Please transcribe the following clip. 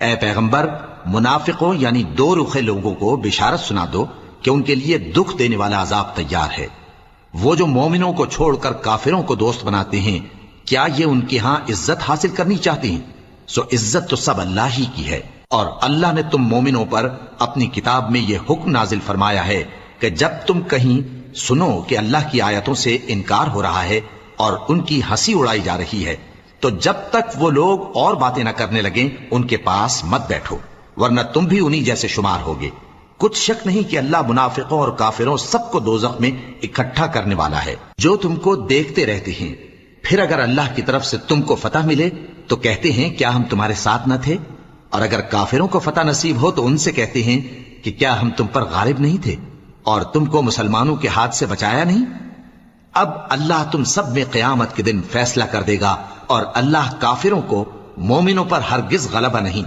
اے پیغمبر منافقوں یعنی دو رخے لوگوں کو بشارت سنا دو کہ ان کے لیے دکھ دینے والا عذاب تیار ہے۔ وہ جو مومنوں کو چھوڑ کر کافروں کو دوست بناتے ہیں، کیا یہ ان کے ہاں عزت حاصل کرنی چاہتے ہیں؟ سو عزت تو سب اللہ ہی کی ہے۔ اور اللہ نے تم مومنوں پر اپنی کتاب میں یہ حکم نازل فرمایا ہے کہ جب تم کہیں سنو کہ اللہ کی آیتوں سے انکار ہو رہا ہے اور ان کی ہنسی اڑائی جا رہی ہے، تو جب تک وہ لوگ اور باتیں نہ کرنے لگیں ان کے پاس مت بیٹھو، ورنہ تم بھی انہی جیسے شمار ہوگے۔ کچھ شک نہیں کہ اللہ منافقوں اور کافروں سب کو دوزخ میں اکٹھا کرنے والا ہے جو تم کو دیکھتے رہتے ہیں۔ پھر اگر اللہ کی طرف سے تم کو فتح ملے تو کہتے ہیں کیا ہم تمہارے ساتھ نہ تھے، اور اگر کافروں کو فتح نصیب ہو تو ان سے کہتے ہیں کہ کیا ہم تم پر غالب نہیں تھے اور تم کو مسلمانوں کے ہاتھ سے بچایا نہیں۔ اب اللہ تم سب میں قیامت کے دن فیصلہ کر دے گا، اور اللہ کافروں کو مومنوں پر ہرگز غلبہ نہیں دے